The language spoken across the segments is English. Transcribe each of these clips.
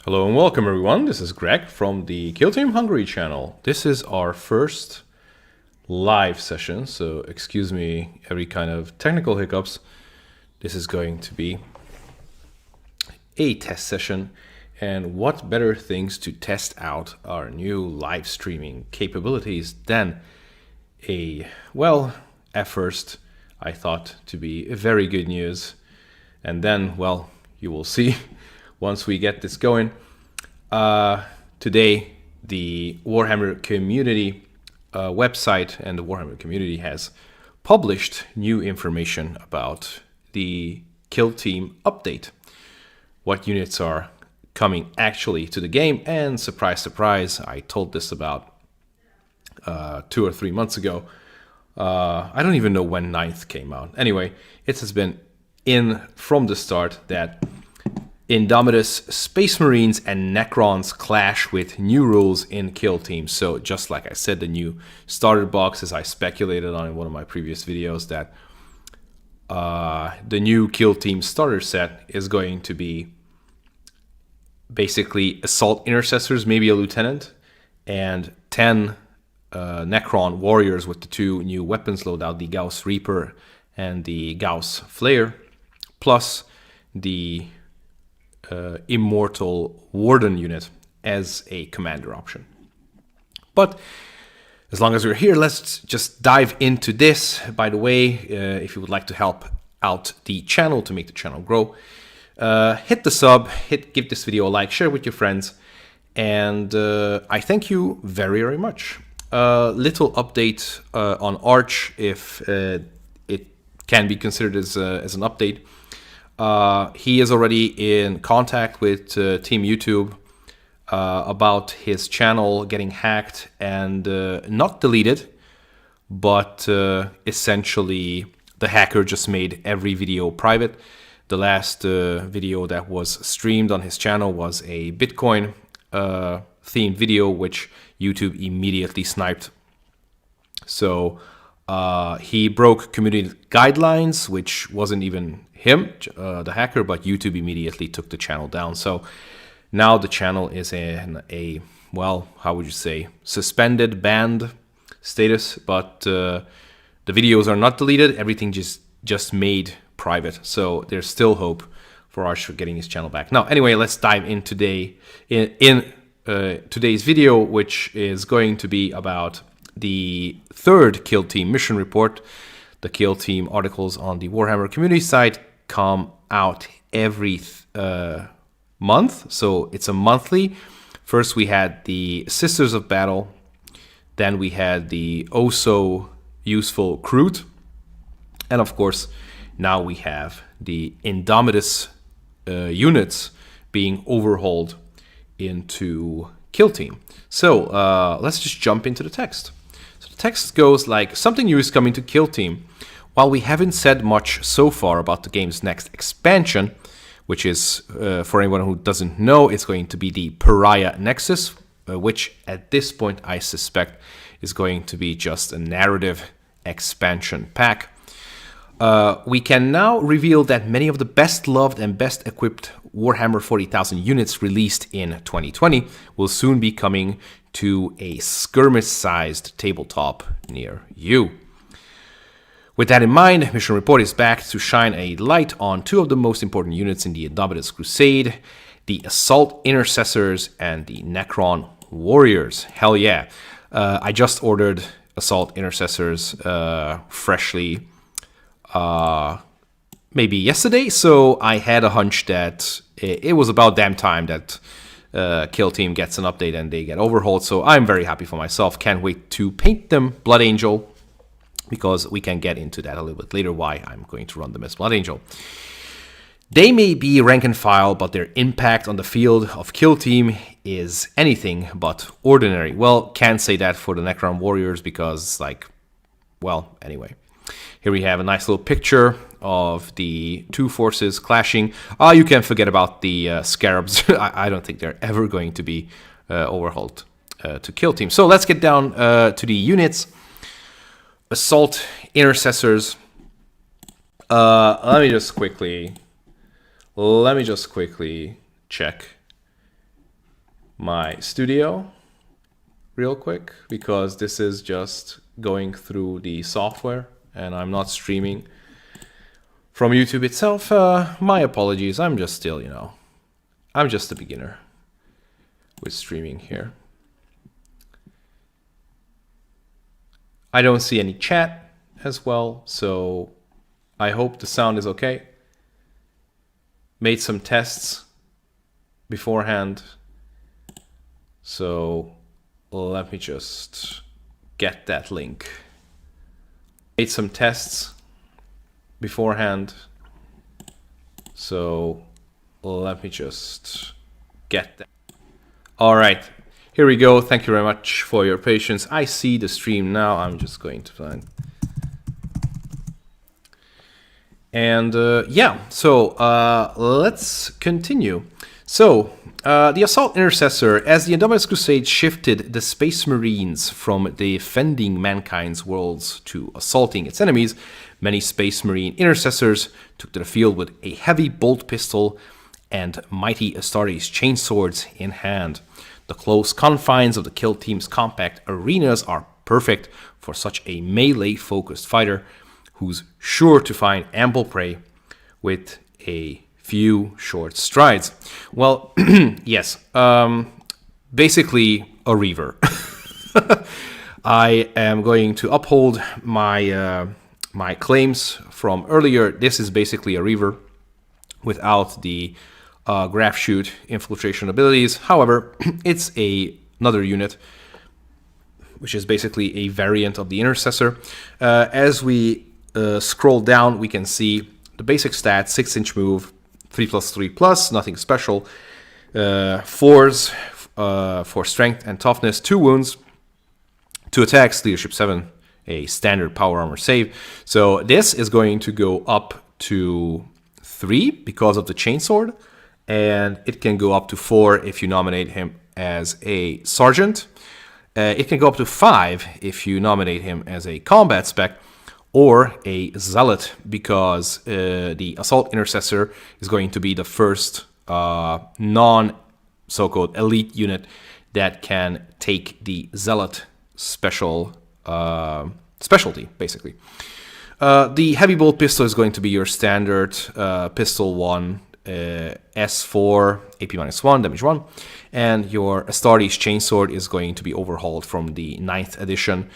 Hello and welcome everyone, this is Greg from the Kill Team Hungary channel. This is our first live session, so excuse me every kind of technical hiccups. This is going to be a test session, and what better things to test out our new live streaming capabilities than at first I thought to be very good news, and then, well, you will see once we get this going. Today, the Warhammer community website and the Warhammer community has published new information about the Kill Team update. What units are coming actually to the game, and surprise, surprise, I told this about 2 or 3 months ago. I don't even know when 9th came out. Anyway, it has been in from the start that Indomitus, Space Marines, and Necrons clash with new rules in Kill Team. So just like I said, the new starter box, as I speculated on in one of my previous videos, that the new Kill Team starter set is going to be basically Assault Intercessors, maybe a Lieutenant, and 10 Necron Warriors with the 2 new weapons loadout, the Gauss Reaper and the Gauss Flare, plus the Immortal Warden unit as a commander option. But as long as we're here, let's just dive into this. By the way, if you would like to help out the channel to make the channel grow, hit the sub, give this video a like, share with your friends, and I thank you very, very much. Little update on Arch, if it can be considered as an update. He is already in contact with Team YouTube about his channel getting hacked and not deleted, but essentially the hacker just made every video private. The last video that was streamed on his channel was a Bitcoin themed video, which YouTube immediately sniped. So he broke community guidelines, which wasn't even him, the hacker, but YouTube immediately took the channel down. So now the channel is in a, well, how would you say, suspended, banned status, but the videos are not deleted, everything just made private. So there's still hope for Arch for getting his channel back. Now, anyway, let's dive in today in today's video, which is going to be about the 3rd Kill Team mission report. The Kill Team articles on the Warhammer community site come out every month, so it's a monthly. First we had the Sisters of Battle, then we had the oh so useful Kroot, and of course now we have the Indomitus units being overhauled into Kill Team. So let's just jump into the text. So the text goes like, something new is coming to Kill Team. While we haven't said much so far about the game's next expansion, which is, for anyone who doesn't know, it's going to be the Pariah Nexus, which at this point I suspect is going to be just a narrative expansion pack. We can now reveal that many of the best loved and best equipped Warhammer 40,000 units released in 2020 will soon be coming to a skirmish-sized tabletop near you. With that in mind, Mission Report is back to shine a light on 2 of the most important units in the Indomitus Crusade, the Assault Intercessors and the Necron Warriors. Hell yeah. I just ordered Assault Intercessors freshly, maybe yesterday, so I had a hunch that it was about damn time that Kill Team gets an update and they get overhauled, so I'm very happy for myself. Can't wait to paint them Blood Angel, because we can get into that a little bit later, why I'm going to run them as Blood Angel. They may be rank and file, but their impact on the field of Kill Team is anything but ordinary. Well, can't say that for the Necron Warriors because, like, well, anyway. Here we have a nice little picture of the 2 forces clashing. You can forget about the Scarabs. I don't think they're ever going to be overhauled to Kill Team. So let's get down to the units. Assault Intercessors. Let me just quickly check my studio real quick, because this is just going through the software and I'm not streaming from YouTube itself. My apologies. I'm just still, you know, I'm just a beginner with streaming here. I don't see any chat as well, so I hope the sound is okay. Made some tests beforehand, so let me just get that link. Made some tests beforehand, so let me just get that. All right, here we go. Thank you very much for your patience. I see the stream now. I'm just going to find. And yeah, so let's continue. So the Assault Intercessor, as the Indomitus Crusade shifted the Space Marines from defending mankind's worlds to assaulting its enemies, many Space Marine Intercessors took to the field with a heavy bolt pistol and mighty Astartes Chainswords in hand. The close confines of the kill team's compact arenas are perfect for such a melee-focused fighter who's sure to find ample prey with a few short strides. Well, yes, basically a Reaver. I am going to uphold my my claims from earlier. This is basically a Reaver without the graph shoot infiltration abilities. However, it's another unit, which is basically a variant of the Intercessor. As we scroll down, we can see the basic stats: 6-inch move, 3+3+, nothing special. 4s for strength and toughness, 2 wounds, 2 attacks, leadership 7, a standard power armor save. So this is going to go up to 3 because of the Chainsword, and it can go up to 4 if you nominate him as a sergeant. It can go up to 5 if you nominate him as a combat spec or a zealot, because the Assault Intercessor is going to be the first non-so-called elite unit that can take the zealot specialty, basically. The heavy bolt pistol is going to be your standard pistol 1, S4, AP -1, damage 1, and your Astartes Chainsword is going to be overhauled from the 9th edition,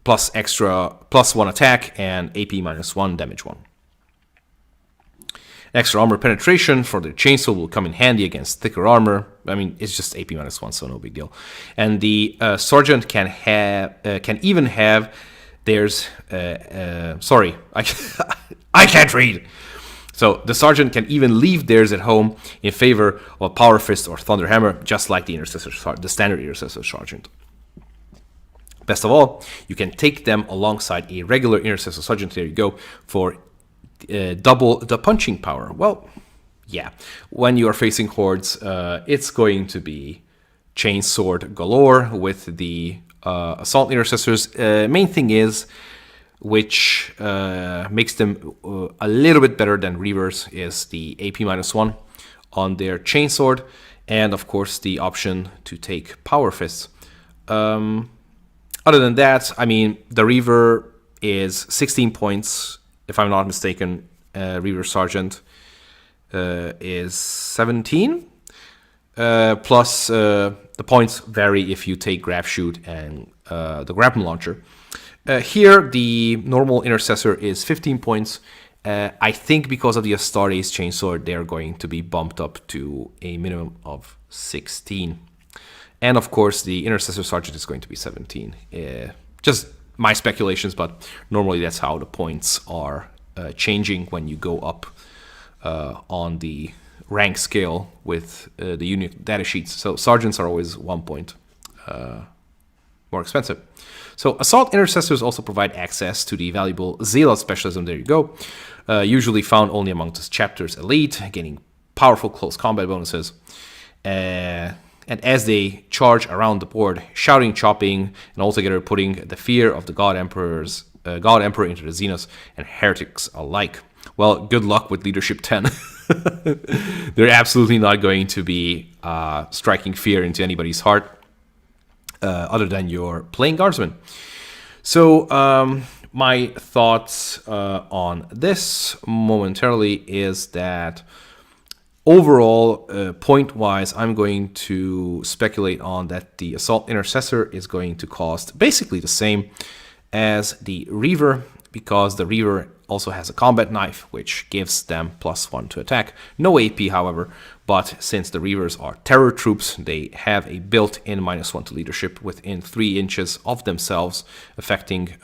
plus extra +1 attack and AP -1, damage 1. Extra armor penetration for the Chainsword will come in handy against thicker armor. I mean, it's just AP -1, so no big deal. And the sergeant can even have theirs. Sorry, I can't read. So the sergeant can even leave theirs at home in favor of a power fist or thunder hammer, just like the standard Intercessor sergeant. Best of all, you can take them alongside a regular Intercessor sergeant. There you go, for double the punching power. Well, yeah, when you are facing hordes, it's going to be Chainsword galore with the Assault Intercessors. Main thing is, which makes them a little bit better than Reavers, is the AP -1 on their Chainsword, and of course the option to take power fists. Other than that, I mean, the Reaver is 16 points, if I'm not mistaken. Reaver Sergeant is 17. Plus, the points vary if you take Grab Shoot and the Grapple Launcher. Here, the normal Intercessor is 15 points. I think because of the Astartes Chainsword, they're going to be bumped up to a minimum of 16. And of course, the Intercessor Sergeant is going to be 17. Just my speculations, but normally that's how the points are changing when you go up on the rank scale with the unit data sheets. So sergeants are always 1 point more expensive. So Assault Intercessors also provide access to the valuable Zealot specialism. There you go. Usually found only among the chapter's elite, gaining powerful close combat bonuses. And as they charge around the board, shouting, chopping, and altogether putting the fear of the God Emperor into the Xenos and heretics alike. Well, good luck with Leadership 10. They're absolutely not going to be striking fear into anybody's heart other than your playing guardsmen. So my thoughts on this momentarily is that overall, point-wise, I'm going to speculate on that the Assault Intercessor is going to cost basically the same as the Reaver, because the Reaver also has a combat knife, which gives them +1 to attack. No AP, however, but since the Reavers are terror troops, they have a built-in -1 to leadership within 3 inches of themselves, affecting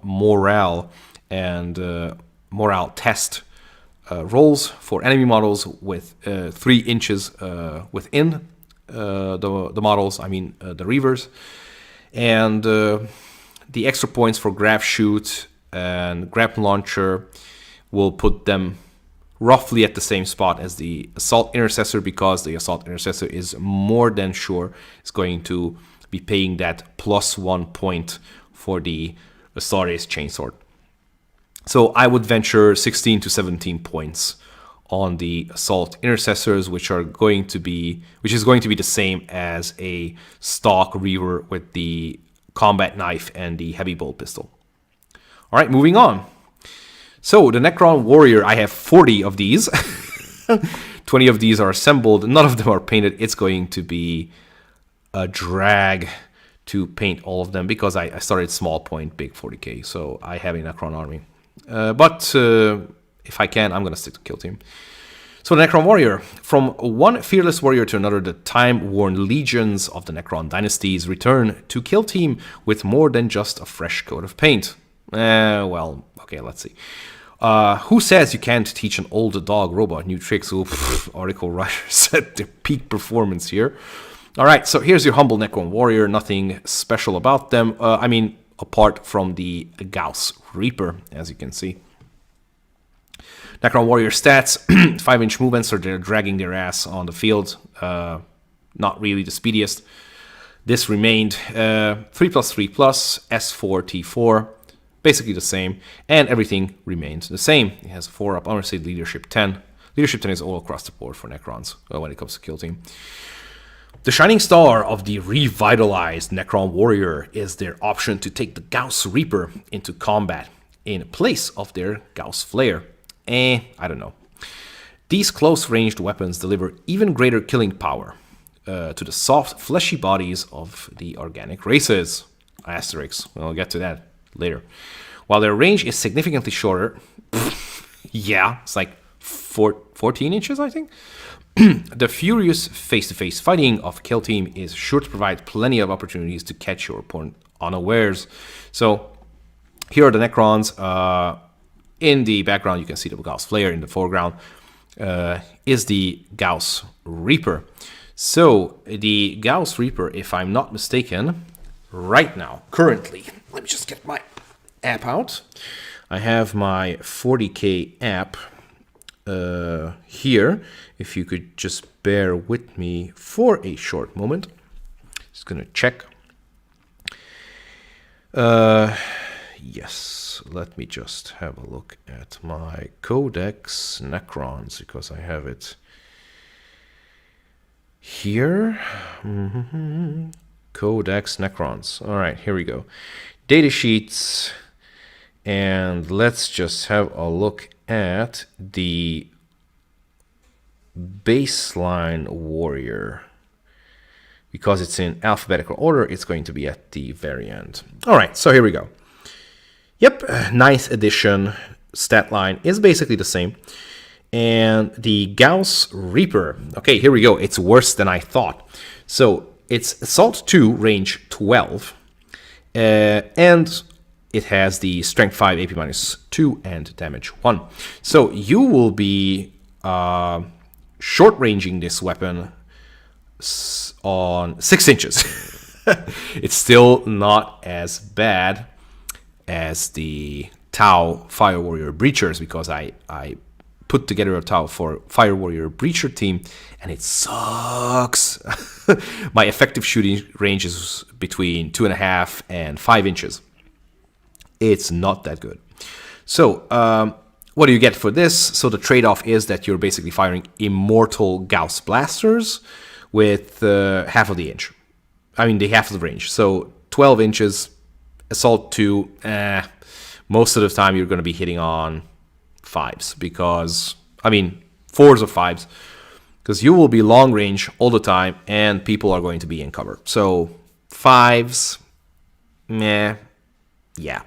morale and morale test rolls for enemy models with 3 inches within the models, I mean the Reavers. And the extra points for Grav Shoot and Grapple Launcher will put them roughly at the same spot as the Assault Intercessor, because the Assault Intercessor is more than sure is going to be paying that +1 point for the ASTARTES Chainsword. So I would venture 16 to 17 points on the Assault Intercessors, which is going to be the same as a stock Reaver with the combat knife and the heavy bolt pistol. All right, moving on. So the Necron Warrior, I have 40 of these. 20 of these are assembled. None of them are painted. It's going to be a drag to paint all of them because I started small point, big 40k. So I have a Necron army. But if I can, I'm going to stick to Kill Team. So the Necron Warrior. From one fearless warrior to another, the time-worn legions of the Necron dynasties return to Kill Team with more than just a fresh coat of paint. Well, okay, let's see. Who says you can't teach an old dog robot new tricks? Oof, article writer said the peak performance here. All right, so here's your humble Necron Warrior. Nothing special about them. I mean, apart from the Gauss Reaper, as you can see. Necron Warrior stats, 5-inch movements, so they're dragging their ass on the field. Not really the speediest. This remained 3+3+, S4, T4, basically the same, and everything remained the same. It has 4-up, I want to say Leadership 10. Leadership 10 is all across the board for Necrons when it comes to Kill Team. The shining star of the revitalized Necron Warrior is their option to take the Gauss Reaper into combat in place of their Gauss Flare. I don't know. These close-ranged weapons deliver even greater killing power to the soft, fleshy bodies of the organic races. Asterix. We'll get to that later. While their range is significantly shorter, yeah, it's like 14 inches, I think. The furious face-to-face fighting of Kill Team is sure to provide plenty of opportunities to catch your opponent unawares. So here are the Necrons. In the background, you can see the Gauss Flare. In the foreground is the Gauss Reaper. So the Gauss Reaper, if I'm not mistaken, right now, currently, let me just get my app out. I have my 40k app here. If you could just bear with me for a short moment. Just gonna check. Yes, let me just have a look at my Codex Necrons, because I have it here. Codex Necrons. All right, here we go. Data sheets. And let's just have a look at the baseline warrior. Because it's in alphabetical order, it's going to be at the very end. All right, so here we go. Yep, 9th edition stat line is basically the same. And the Gauss Reaper, okay, here we go. It's worse than I thought. So it's Assault 2, range 12. And it has the Strength 5, AP -2, and Damage 1. So you will be short-ranging this weapon on 6 inches. It's still not as bad as the Tau Fire Warrior Breachers, because I put together a Tau for Fire Warrior Breacher team, and it sucks. My effective shooting range is between 2.5 and 5 inches. It's not that good. So what do you get for this? So the trade-off is that you're basically firing immortal Gauss blasters with half of the inch. I mean, the half of the range. So 12 inches, assault 2, most of the time you're going to be hitting on 5s because, I mean, 4s or 5s, because you will be long range all the time and people are going to be in cover. So 5s, yeah,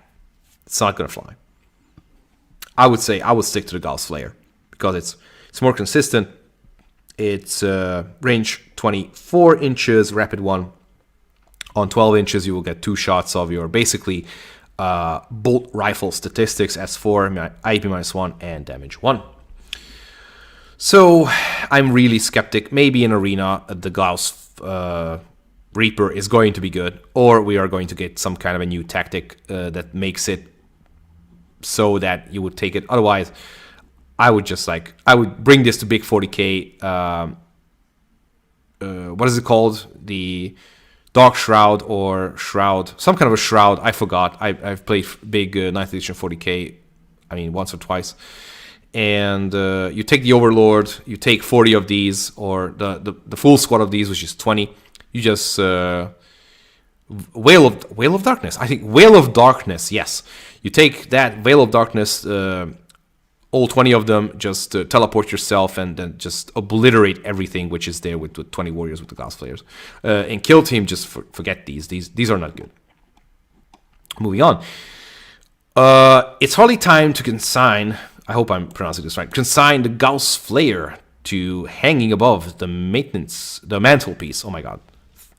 it's not going to fly. I would say I would stick to the Gauss Flare because it's more consistent. It's range 24 inches, rapid 1. On 12 inches, you will get 2 shots of your basically bolt rifle statistics, S4, IP -1, and damage 1. So I'm really skeptic. Maybe in Arena, the Gauss Reaper is going to be good, or we are going to get some kind of a new tactic that makes it so that you would take it. Otherwise, I would bring this to big 40k. What is it called? The Dark Shroud or Shroud, some kind of a Shroud. I forgot. I've played big 9th edition 40k. I mean, once or twice. And you take the Overlord. You take 40 of these, or the full squad of these, which is 20. You just Veil of Darkness. I think Veil of Darkness. Yes, you take that Veil of Darkness, all 20 of them. Just teleport yourself and then just obliterate everything which is there with 20 warriors with the Gauss Flares. And kill team, just forget these. These are not good. Moving on. It's hardly time to consign. I hope I'm pronouncing this right. Consign the Gauss Flare to hanging above the mantelpiece. Oh my god.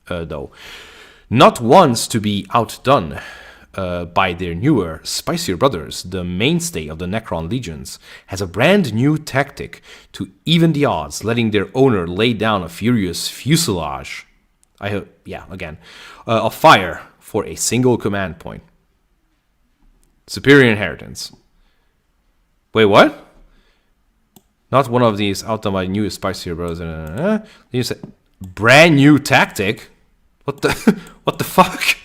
Though. Not once to be outdone by their newer, spicier brothers, the mainstay of the Necron legions has a brand new tactic to even the odds, letting their owner lay down a furious fuselage of fire for a single command point. Superior inheritance. Wait, what? Not one of these outdone by new, spicier brothers. You said brand new tactic? What the fuck?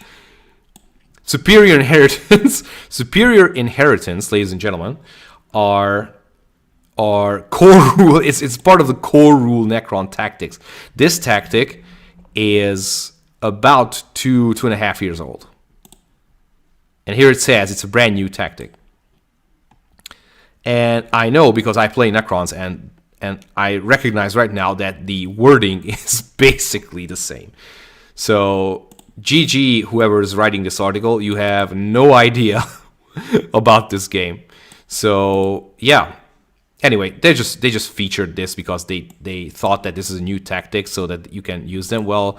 Superior inheritance, ladies and gentlemen, are core rule. It's part of the core rule Necron tactics. This tactic is about 2.5 years old, and here it says it's a brand new tactic. And I know because I play Necrons, and I recognize right now that the wording is basically the same. So, GG, whoever is writing this article, you have no idea about this game. So, yeah. Anyway, they just featured this because they thought that this is a new tactic so that you can use them. Well,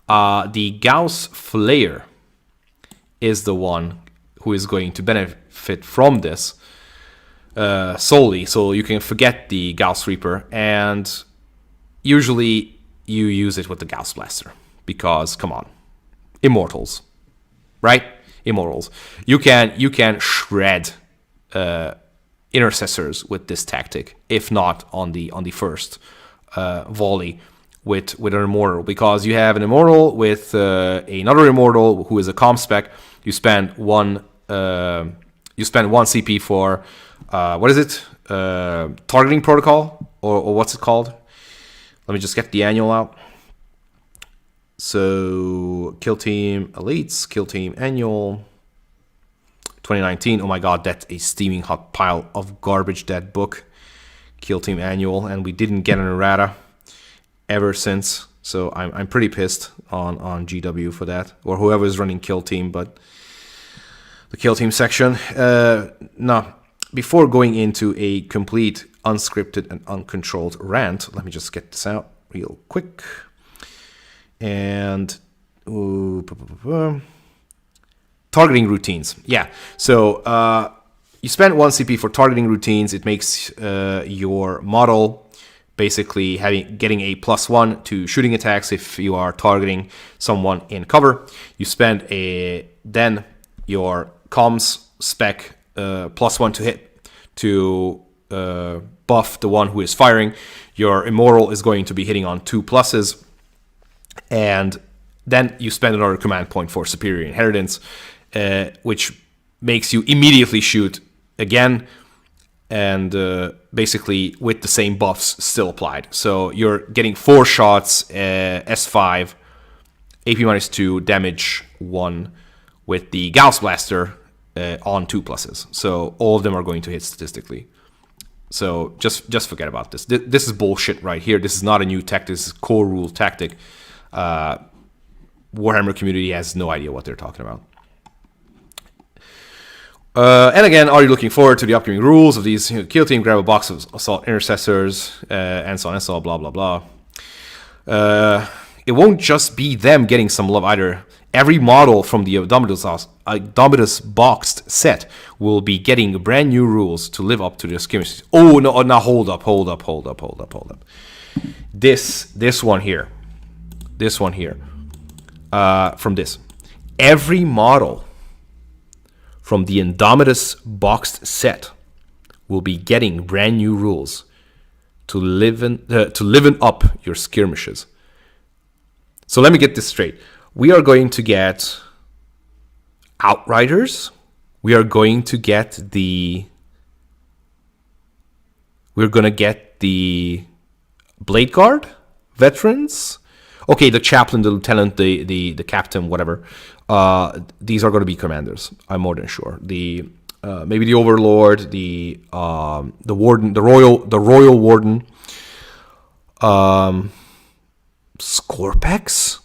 the Gauss Flare is the one who is going to benefit from this solely. So you can forget the Gauss Reaper, and usually you use it with the Gauss Blaster. Because, come on, immortals, right? Immortals. You can shred intercessors with this tactic, if not on the first volley with an immortal, because you have an immortal with another immortal who is a comp spec. You spend one CP for what is it? Targeting protocol or what's it called? Let me just get the annual out. So, Kill Team Elites, Kill Team Annual, 2019. Oh my god, that's a steaming hot pile of garbage, that book. Kill Team Annual, and we didn't get an errata ever since. So, I'm pretty pissed on GW for that, or whoever is running Kill Team, but the Kill Team section. Now, before going into a complete unscripted and uncontrolled rant, let me just get this out real quick. And targeting routines. Yeah. So you spend 1 CP for targeting routines. It makes your model basically getting a +1 to shooting attacks if you are targeting someone in cover. You spend then your comms spec +1 to hit to buff the one who is firing. Your immortal is going to be hitting on 2 pluses. And then you spend another command point for superior inheritance, which makes you immediately shoot again and basically with the same buffs still applied. So you're getting 4 shots, S5, AP -2, damage 1 with the Gauss Blaster on 2 pluses. So all of them are going to hit statistically. So just forget about this. This is bullshit right here. This is not a new tech. This is core rule tactic. Warhammer community has no idea what they're talking about. And again, are you looking forward to the upcoming rules of these? Kill team, grab a box of assault intercessors, and so on and so on, blah, blah, blah. It won't just be them getting some love either. Every model from the Indomitus boxed set will be getting brand new rules to live up to their skirmishes. Oh, no, now hold up. This one here. From this. Every model from the Indomitus boxed set will be getting brand new rules to liven up your skirmishes. So let me get this straight. We are going to get Outriders. We're going to get the Blade Guard veterans. Okay, the chaplain, the lieutenant, the captain, whatever. These are going to be commanders. I'm more than sure. The maybe the overlord, the warden, the royal warden, Scorpex.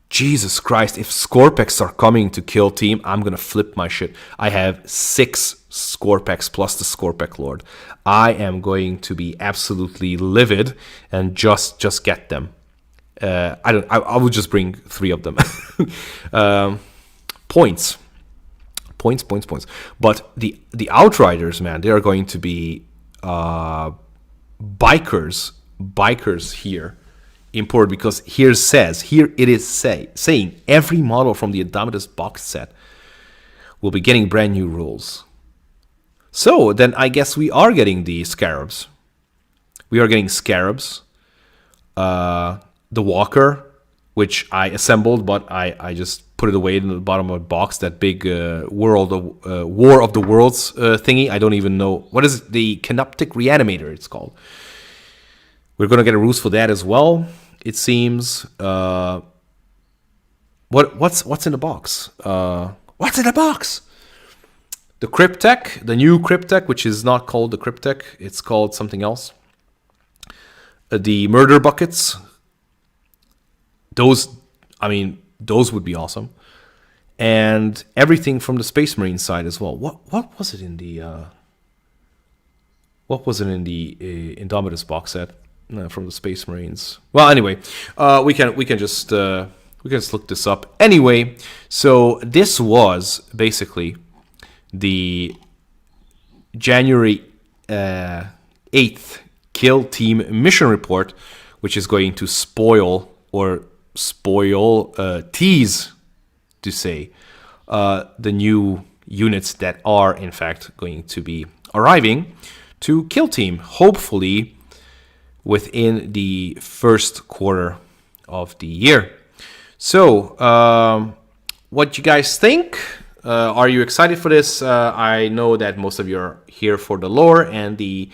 Jesus Christ! If Scorpex are coming to kill team, I'm gonna flip my shit. I have 6 Scorpex plus the Scorpex Lord. I am going to be absolutely livid and just get them. I would just bring 3 of them. Points. But the Outriders, man, they are going to be bikers here. Important, because here it is saying every model from the Indomitus box set will be getting brand new rules. So then I guess we are getting the Scarabs. We are getting Scarabs. The Walker, which I assembled, but I just put it away in the bottom of the box. That big War of the Worlds thingy. I don't even know. What is it? The Canoptic Reanimator, it's called. We're going to get a ruse for that as well, it seems. What's in the box? What's in the box? The Cryptek, the new Cryptek, which is not called the Cryptek. It's called something else. The Murder Buckets. Those would be awesome. And everything from the Space Marine side as well. What was it in the Indomitus box set? From the Space Marines. Well, anyway, we can just look this up. Anyway, so this was basically the January 8th Kill Team mission report, which is going to tease to say the new units that are in fact going to be arriving to Kill Team, hopefully within the first quarter of the year. So, what you guys think? Are you excited for this? I know that most of you are here for the lore and the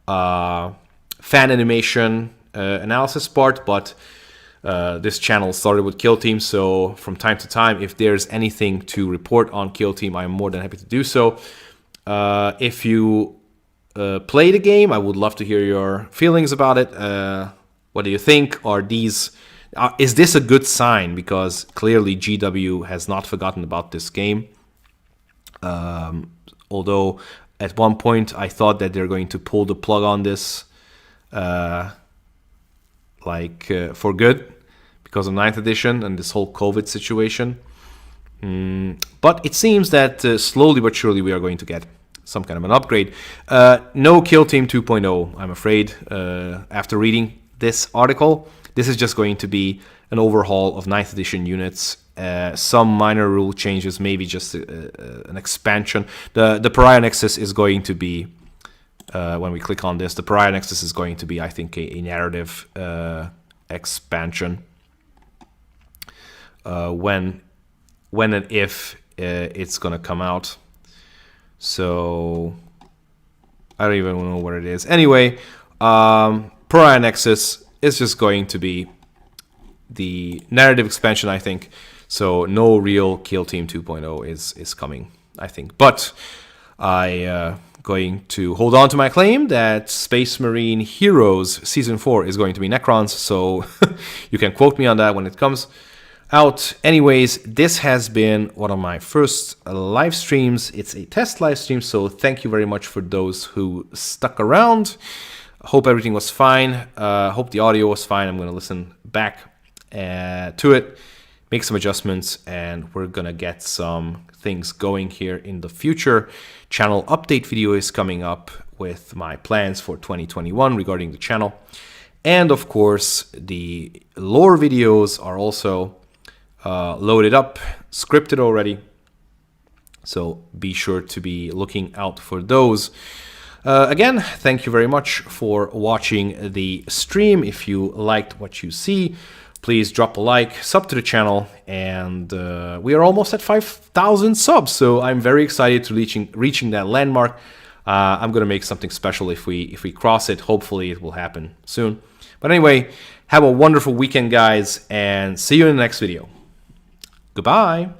fan animation analysis part, but this channel started with Kill Team, so from time to time, if there's anything to report on Kill Team, I'm more than happy to do so. If you play the game, I would love to hear your feelings about it. What do you think? Is this a good sign? Because clearly GW has not forgotten about this game. Although at one point I thought that they're going to pull the plug on this for good because of 9th edition and this whole COVID situation. But it seems that slowly but surely we are going to get some kind of an upgrade. No Kill Team 2.0, I'm afraid. After reading this article, this is just going to be an overhaul of 9th edition units. Some minor rule changes, maybe just an expansion. The Pariah Nexus is going to be, when we click on this, the Pariah Nexus is going to be, I think, a narrative expansion. When and if it's going to come out. So I don't even know what it is. Anyway, Pariah Nexus is just going to be the narrative expansion, I think. So no real Kill Team 2.0 is coming, I think. But I going to hold on to my claim that Space Marine Heroes Season 4 is going to be Necrons. So you can quote me on that when it comes out. Anyways, this has been one of my first live streams. It's a test live stream, so thank you very much for those who stuck around. Hope everything was fine. Hope the audio was fine. I'm going to listen back to it, make some adjustments, and we're going to get some things going here in the future. Channel update video is coming up with my plans for 2021 regarding the channel. And of course, the lore videos are also loaded up, scripted already. So be sure to be looking out for those. Again, thank you very much for watching the stream. If you liked what you see, please drop a like, sub to the channel, and we are almost at 5,000 subs. So I'm very excited to reaching that landmark. I'm gonna make something special if we cross it. Hopefully, it will happen soon. But anyway, have a wonderful weekend, guys, and see you in the next video. Goodbye.